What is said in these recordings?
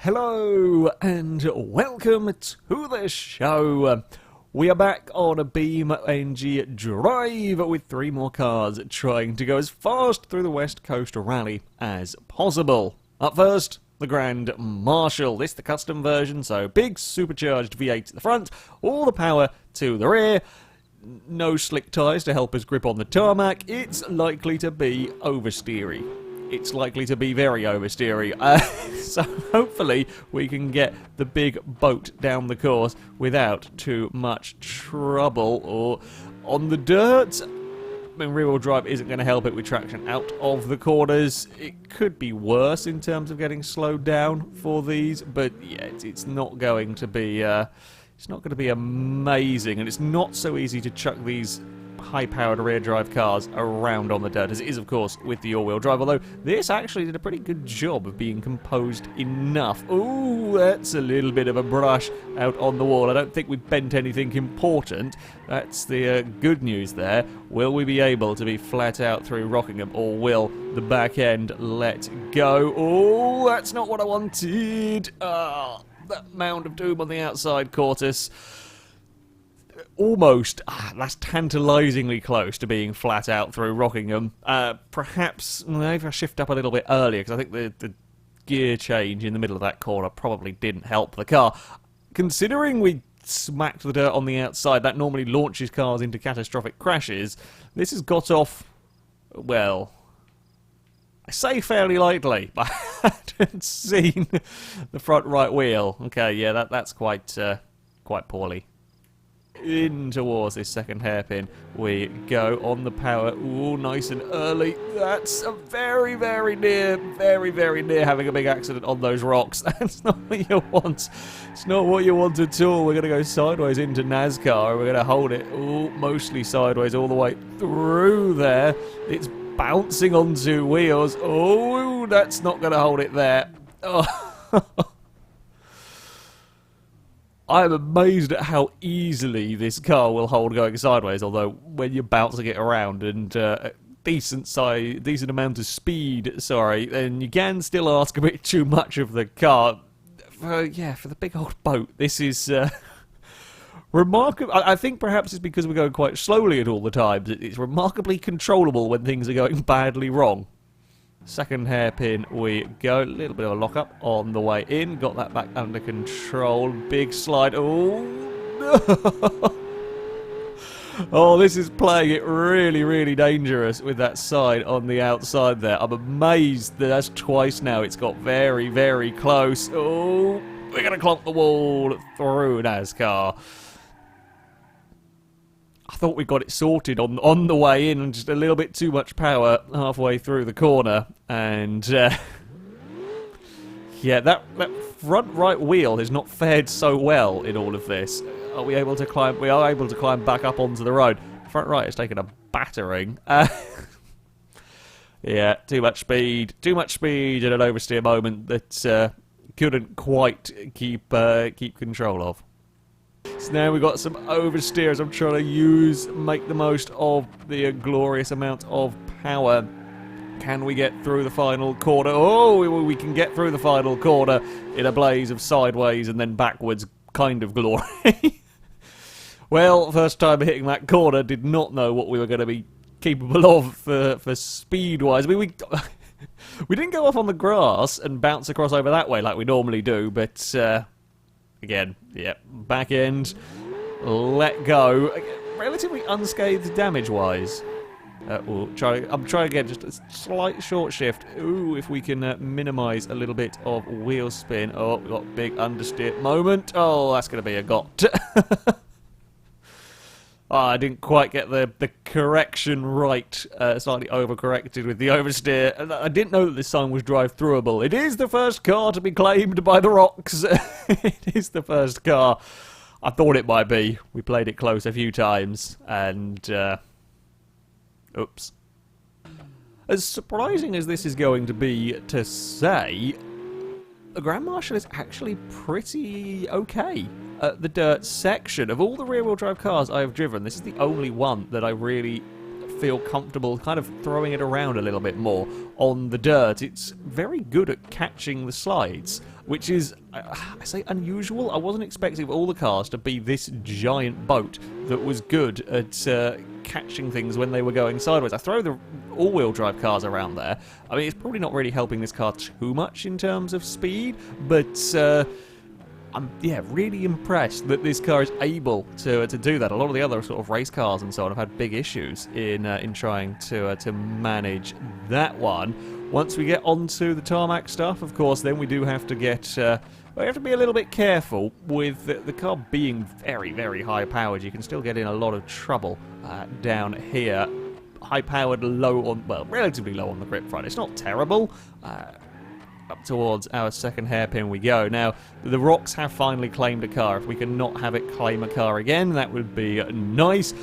Hello and welcome to the show. We are back on a BeamNG drive with 3 more cars trying to go as fast through the West Coast Rally as possible. Up first, the Grand Marshal. This is the custom version, so big supercharged V8 at the front, all the power to the rear. No slick tyres to help us grip on the tarmac. It's likely to be oversteery. It's likely to be very oversteery. So hopefully we can get the big boat down the course without too much trouble. Or on the dirt, I mean, rear-wheel drive isn't going to help it with traction out of the corners. It could be worse in terms of getting slowed down for these, but yeah, it's not going to be. It's not going to be amazing, and it's not so easy to chuck these high-powered rear-drive cars around on the dirt, as it is, of course, with the all-wheel drive, although this actually did a pretty good job of being composed enough. Ooh, that's a little bit of a brush out on the wall. I don't think we've bent anything important. That's the good news there. Will we be able to be flat out through Rockingham, or will the back end let go? Oh, that's not what I wanted. That mound of doom on the outside caught us. Almost, that's tantalisingly close to being flat out through Rockingham. Perhaps, maybe I shift up a little bit earlier, because I think the gear change in the middle of that corner probably didn't help the car. Considering we smacked the dirt on the outside, that normally launches cars into catastrophic crashes. This has got off, well, I say fairly lightly, but I hadn't seen the front right wheel. Okay, yeah, that's quite poorly. In towards this second hairpin we go on the power. Ooh, nice and early. That's a very, very near having a big accident on those rocks. That's not what you want. It's not what you want at all. We're going to go sideways into NASCAR. We're going to hold it, ooh, mostly sideways all the way through there. It's bouncing onto wheels. Oh, that's not going to hold it there. Oh. I'm amazed at how easily this car will hold going sideways, although when you're bouncing it around and decent amount of speed, then you can still ask a bit too much of the car. For the big old boat, this is remarkable. I think perhaps it's because we're going quite slowly at all the times. It's remarkably controllable when things are going badly wrong. Second hairpin we go. A little bit of a lock-up on the way in. Got that back under control. Big slide. Oh, no. Oh, this is playing it really, really dangerous with that side on the outside there. I'm amazed that that's twice now. It's got very, very close. Oh, we're going to clonk the wall through NASCAR. I thought we got it sorted on the way in, and just a little bit too much power halfway through the corner. And yeah, that front right wheel has not fared so well in all of this. Are we able to climb? We are able to climb back up onto the road. Front right has taken a battering. Yeah, too much speed at an oversteer moment that couldn't quite keep control of. So now we've got some oversteers. I'm trying to make the most of the glorious amount of power. Can we get through the final corner? Oh, we can get through the final corner in a blaze of sideways and then backwards kind of glory. Well, first time hitting that corner, did not know what we were going to be capable of for speed-wise. I mean, we didn't go off on the grass and bounce across over that way like we normally do, but again, yeah, back end, let go. Relatively unscathed damage-wise. I'm trying again, just a slight short shift. Ooh, if we can minimise a little bit of wheel spin. Oh, we've got a big understeer moment. Oh, that's going to be a got. Oh, I didn't quite get the correction right. Slightly overcorrected with the oversteer. I didn't know that this sign was drive-throughable. It is the first car to be claimed by the rocks. It is the first car. I thought it might be. We played it close a few times, and oops. As surprising as this is going to be to say, the Grand Marshal is actually pretty okay. The dirt section of all the rear-wheel drive cars I have driven, this is the only one that I really feel comfortable kind of throwing it around a little bit more on the dirt. It's very good at catching the slides. which is, I say unusual. I wasn't expecting all the cars to be this giant boat that was good at catching things when they were going sideways. I throw the all-wheel drive cars around there. I mean, it's probably not really helping this car too much in terms of speed, but I'm really impressed that this car is able to do that. A lot of the other sort of race cars and so on have had big issues in trying to manage that one. Once we get onto the tarmac stuff, of course, then we do have to get... we have to be a little bit careful with the car being very, very high-powered. You can still get in a lot of trouble down here. High-powered, low on... well, relatively low on the grip front. It's not terrible. Up towards our second hairpin we go. Now, the rocks have finally claimed a car. If we can not have it claim a car again, that would be nice.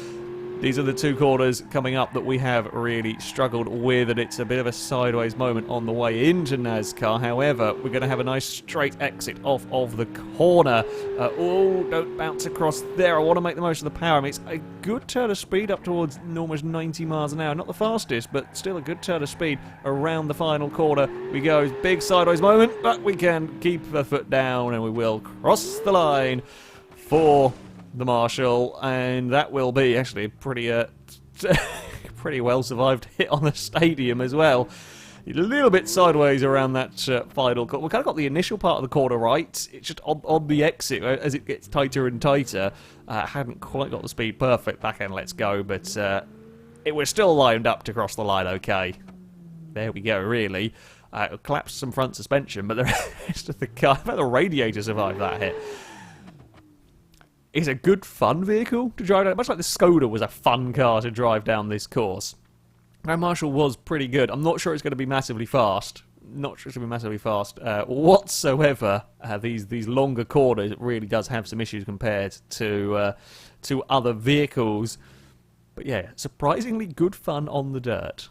These are the two corners coming up that we have really struggled with, and it's a bit of a sideways moment on the way into NASCAR. However, we're going to have a nice straight exit off of the corner. Oh, don't bounce across there. I want to make the most of the power. I mean, it's a good turn of speed up towards almost 90 miles an hour. Not the fastest, but still a good turn of speed around the final corner. We go, big sideways moment, but we can keep the foot down, and we will cross the line for the Marshall, and that will be actually a pretty pretty well survived hit on the stadium as well. A little bit sideways around that final corner. We kind of got the initial part of the corner right. It's just on the exit as it gets tighter and tighter. Hadn't quite got the speed perfect. Back end, let's go, but it was still lined up to cross the line. Okay, there we go. Really, collapsed some front suspension, but the rest of the car, the radiator survived that hit. It's a good fun vehicle to drive down, much like the Skoda was a fun car to drive down this course. Grand Marshal was pretty good. I'm not sure it's going to be massively fast. Not sure it's going to be massively fast whatsoever. These longer corners, it really does have some issues compared to other vehicles. But yeah, surprisingly good fun on the dirt.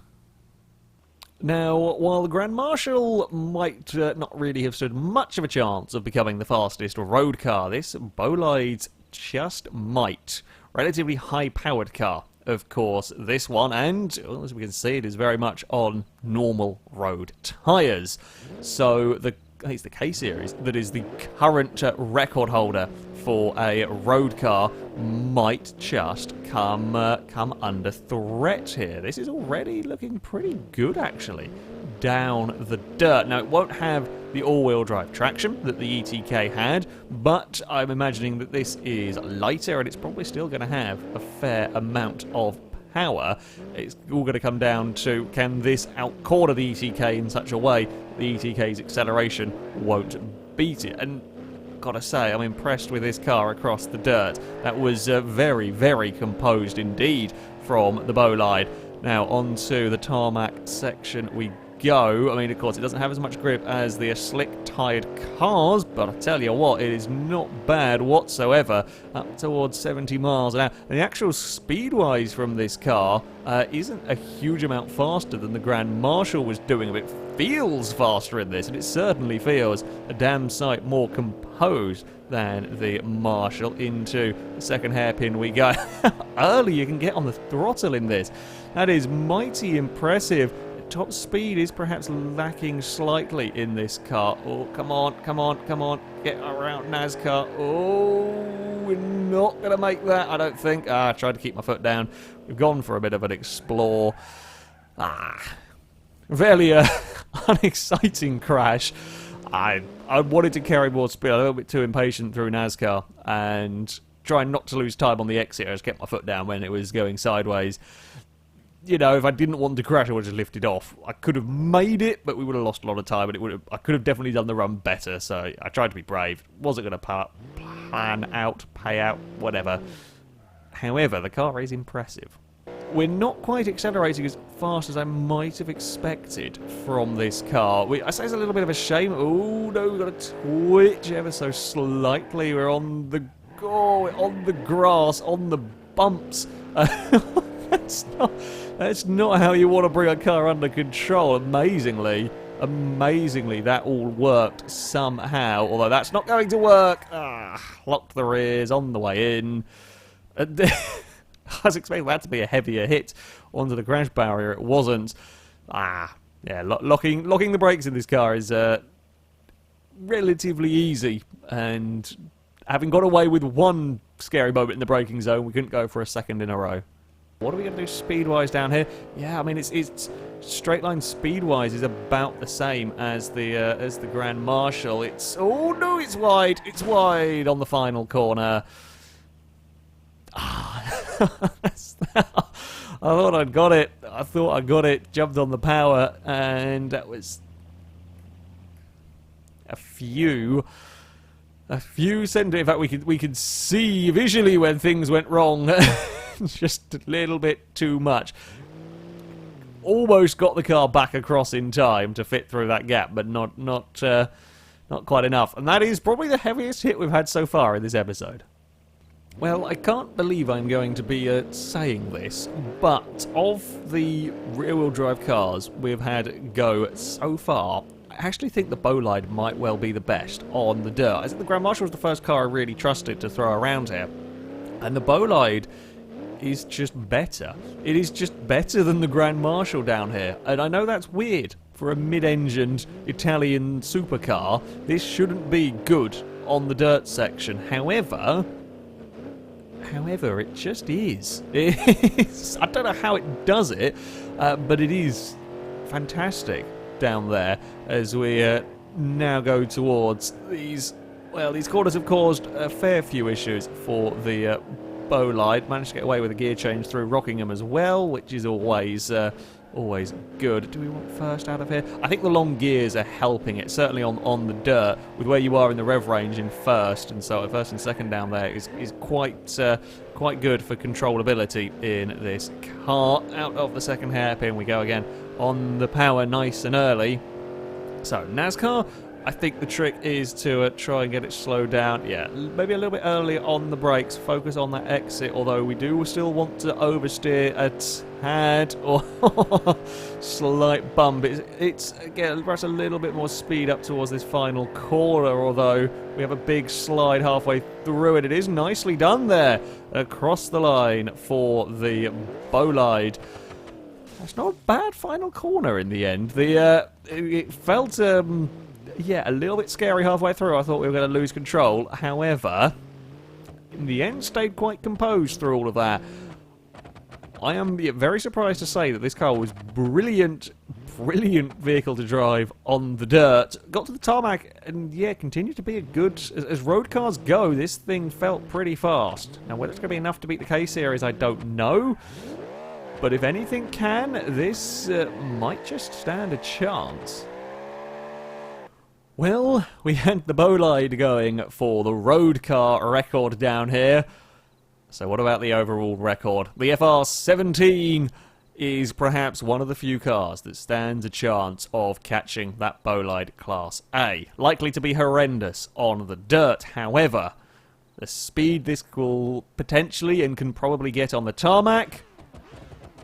Now, while the Grand Marshal might not really have stood much of a chance of becoming the fastest road car, this Bolide just might. Relatively high-powered car, of course, this one, and well, as we can see, it is very much on normal road tyres. So I think it's the K-Series that is the current record holder for a road car might just come under threat here. This is already looking pretty good, actually, down the dirt. Now, it won't have the all-wheel drive traction that the ETK had, but I'm imagining that this is lighter, and it's probably still going to have a fair amount of power. It's all going to come down to, can this out-corner the ETK in such a way that the ETK's acceleration won't beat it? And gotta say, I'm impressed with this car across the dirt. That was very, very composed indeed from the Bolide. Now onto the tarmac section we go. I mean, of course, it doesn't have as much grip as the slick-tired cars, but I tell you what, it is not bad whatsoever. Up towards 70 miles an hour. And the actual speed-wise from this car isn't a huge amount faster than the Grand Marshal was doing. It feels faster in this, and it certainly feels a damn sight more composed than the Marshal. Into the second hairpin we go. Early you can get on the throttle in this. That is mighty impressive. Top speed is perhaps lacking slightly in this car. Oh, come on, come on, come on. Get around NASCAR. Oh, we're not going to make that, I don't think. I tried to keep my foot down. We've gone for a bit of an explore. Fairly unexciting crash. I wanted to carry more speed. I'm a little bit too impatient through NASCAR and trying not to lose time on the exit. I just kept my foot down when it was going sideways. You know, if I didn't want to crash, I would have just lifted off. I could have made it, but we would have lost a lot of time, and I could have definitely done the run better, so I tried to be brave. Wasn't going to pay out, whatever. However, the car is impressive. We're not quite accelerating as fast as I might have expected from this car. I say it's a little bit of a shame. Oh, no, we've got to twitch ever so slightly. We're on the grass, on the bumps. That's not how you want to bring a car under control. Amazingly, that all worked somehow. Although that's not going to work. Locked the rears on the way in. I was expecting that to be a heavier hit onto the crash barrier. It wasn't. Yeah, locking the brakes in this car is relatively easy, and having got away with one scary moment in the braking zone, we couldn't go for a second in a row. What are we going to do speed-wise down here? Yeah, I mean, it's straight line speed-wise is about the same as the Grand Marshal. It's, oh no, it's wide. It's wide on the final corner. I thought I'd got it. I thought I got it. Jumped on the power, and that was a few centimeters. In fact, we could see visually when things went wrong. Just a little bit too much. Almost got the car back across in time to fit through that gap, but not quite enough. And that is probably the heaviest hit we've had so far in this episode. Well, I can't believe I'm going to be saying this, but of the rear-wheel drive cars we've had go so far, I actually think the Bolide might well be the best on the dirt. I think the Grand Marshal was the first car I really trusted to throw around here, and the Bolide is just better. It is just better than the Grand Marshal down here, and I know that's weird for a mid-engined Italian supercar. This shouldn't be good on the dirt section. However, it just is. I don't know how it does it, but it is fantastic down there as we now go towards these. Well, these corners have caused a fair few issues for the Bolide. Managed to get away with a gear change through Rockingham as well, which is always good. Do we want first out of here? I think the long gears are helping it, certainly on the dirt, with where you are in the rev range in first, and so first and second down there is quite good for controllability in this car. Out of the second hairpin we go again on the power, nice and early. So NASCAR, I think the trick is to try and get it slowed down. Yeah, maybe a little bit earlier on the brakes, focus on that exit, although we do still want to oversteer a tad, or slight bump. It's again, perhaps a little bit more speed up towards this final corner, although we have a big slide halfway through it. It is nicely done there, across the line for the Bolide. That's not a bad final corner in the end. It felt yeah, a little bit scary halfway through. I thought we were going to lose control. However, in the end, stayed quite composed through all of that. I am very surprised to say that this car was brilliant vehicle to drive on the dirt. Got to the tarmac and, yeah, continued to be a good... As road cars go, this thing felt pretty fast. Now, whether it's going to be enough to beat the K-Series, I don't know. But if anything can, this might just stand a chance. Well, we had the Bolide going for the road car record down here. So what about the overall record? The FR17 is perhaps one of the few cars that stands a chance of catching that Bolide Class A. Likely to be horrendous on the dirt, however. The speed this will potentially and can probably get on the tarmac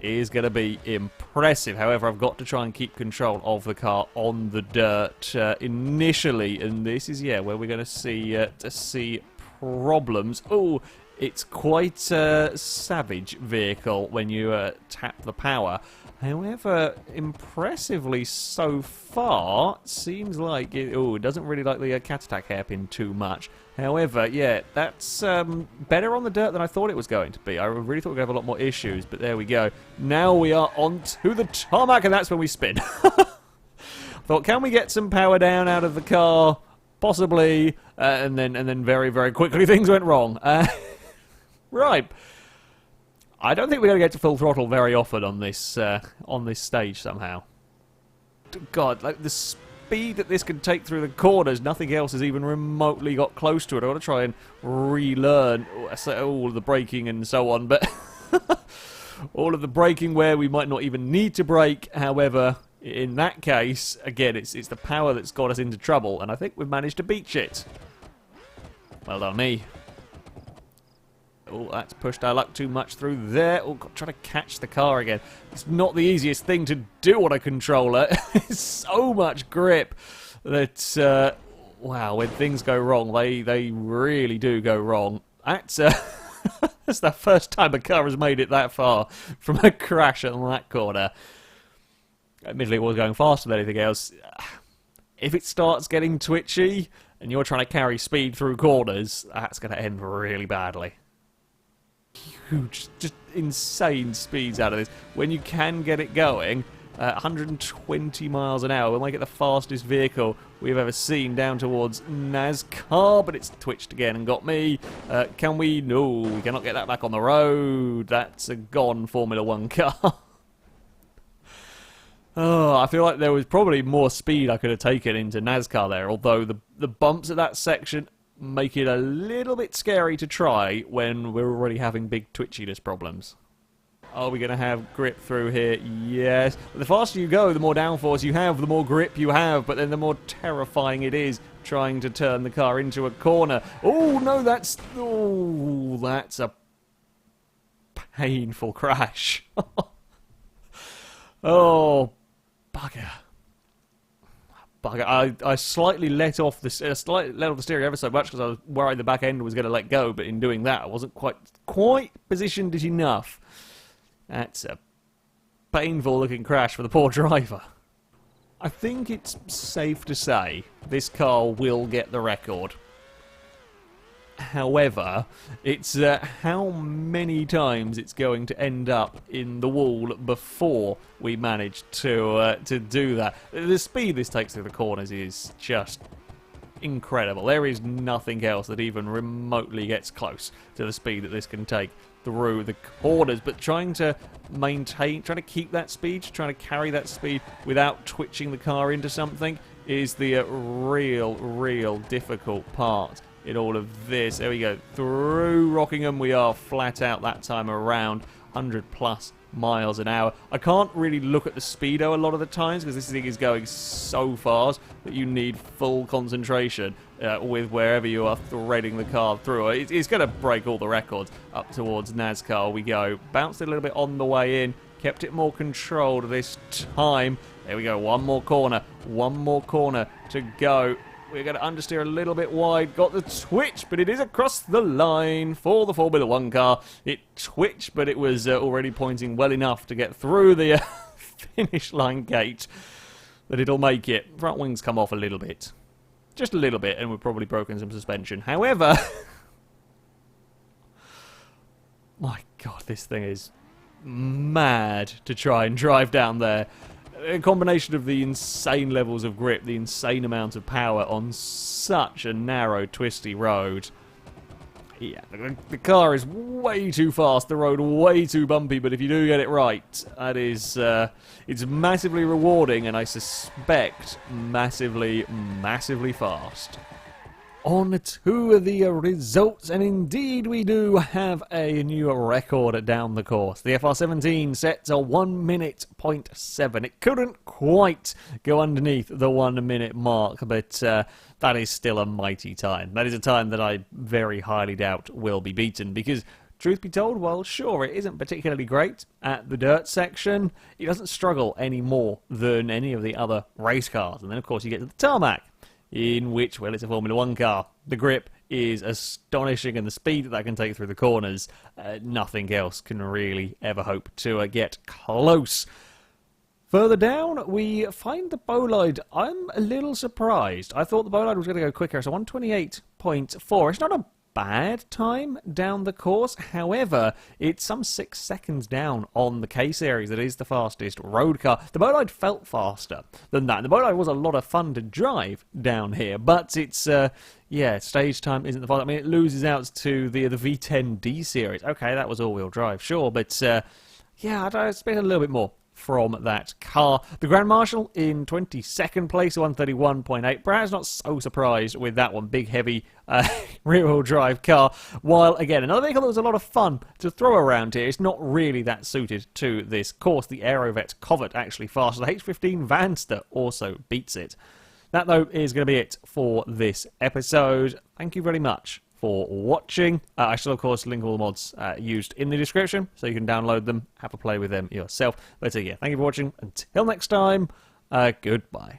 is going to be impressive. However, I've got to try and keep control of the car on the dirt initially, and this is, yeah, where we're going to see problems. Oh, it's quite a savage vehicle when you tap the power. However, impressively so far, seems like it doesn't really like the cat attack hairpin too much. However, yeah, that's better on the dirt than I thought it was going to be. I really thought we'd have a lot more issues, but there we go. Now we are on to the tarmac, and that's when we spin. Thought, can we get some power down out of the car? Possibly, and then very, very quickly things went wrong. Right. I don't think we're going to get to full throttle very often on this stage somehow. God, like the speed that this can take through the corners, nothing else has even remotely got close to it. I want to try and relearn all of the braking and so on, but all of the braking where we might not even need to brake. However, in that case, again, it's the power that's got us into trouble, and I think we've managed to beat it. Well done, me. Oh, that's pushed our luck too much through there. Oh, God, trying to catch the car again. It's not the easiest thing to do on a controller. It's so much grip that, wow, when things go wrong, they really do go wrong. That's, that's the first time a car has made it that far from a crash on that corner. Admittedly, it was going faster than anything else. If it starts getting twitchy and you're trying to carry speed through corners, that's going to end really badly. Huge, just insane speeds out of this. When you can get it going, 120 miles an hour will make it the fastest vehicle we've ever seen down towards NASCAR, but it's twitched again and got me. Can we? No, we cannot get that back on the road. That's a gone Formula 1 car. Oh, I feel like there was probably more speed I could have taken into NASCAR there, although the bumps at that section make it a little bit scary to try when we're already having big twitchiness problems. Are we going to have grip through here? Yes. But the faster you go, the more downforce you have, the more grip you have, but then the more terrifying it is trying to turn the car into a corner. Oh, no, that's a painful crash. Oh, bugger. I slightly let off the steering ever so much because I was worried the back end was going to let go, but in doing that I wasn't quite positioned it enough. That's a painful looking crash for the poor driver. I think it's safe to say this car will get the record. However, it's how many times it's going to end up in the wall before we manage to do that. The speed this takes through the corners is just incredible. There is nothing else that even remotely gets close to the speed that this can take through the corners, but trying to keep that speed, trying to carry that speed without twitching the car into something is the real difficult part in all of this. There we go. Through Rockingham we are flat out that time around 100 plus miles an hour. I can't really look at the speedo a lot of the times because this thing is going so fast that you need full concentration with wherever you are threading the car through. It's going to break all the records. Up towards NASCAR we go. Bounced it a little bit on the way in. Kept it more controlled this time. There we go. One more corner to go. We're going to understeer a little bit wide. Got the twitch, but it is across the line for the Formula 1 car. It twitched, but it was already pointing well enough to get through the finish line gate that it'll make it. Front wings come off a little bit. Just a little bit, and we've probably broken some suspension. However, my God, this thing is mad to try and drive down there. A combination of the insane levels of grip, the insane amount of power on such a narrow, twisty road. Yeah, the car is way too fast, the road way too bumpy, but if you do get it right, that is, it's massively rewarding, and I suspect massively fast. On to the results, and indeed we do have a new record down the course. The FR17 sets a 1 minute point 7. It couldn't quite go underneath the 1 minute mark, but that is still a mighty time. That is a time that I very highly doubt will be beaten, because truth be told, well, sure, it isn't particularly great at the dirt section. It doesn't struggle any more than any of the other race cars. And then, of course, you get to the tarmac, in which, well, it's a Formula 1 car. The grip is astonishing, and the speed that can take through the corners, nothing else can really ever hope to get close. Further down, we find the bolide. I'm a little surprised. I thought the bolide was going to go quicker, so 128.4. It's not a bad time down the course. However, it's some 6 seconds down on the K-Series that is the fastest road car. The bolide felt faster than that. The bolide was a lot of fun to drive down here, but it's yeah, stage time isn't the fastest. I mean, it loses out to the V10D series. Okay, that was all-wheel drive, sure, but yeah, I'd expect a little bit more from that car. The Grand Marshal in 22nd place, 131.8. Perhaps not so surprised with that one. Big, heavy rear-wheel drive car. While, again, another vehicle that was a lot of fun to throw around here. It's not really that suited to this course. The Aerovet Covert actually faster. The H15 Vanster also beats it. That, though, is going to be it for this episode. Thank you very much for watching. I shall, of course, link all the mods used in the description, so you can download them, have a play with them yourself. But yeah, thank you for watching. Until next time, goodbye.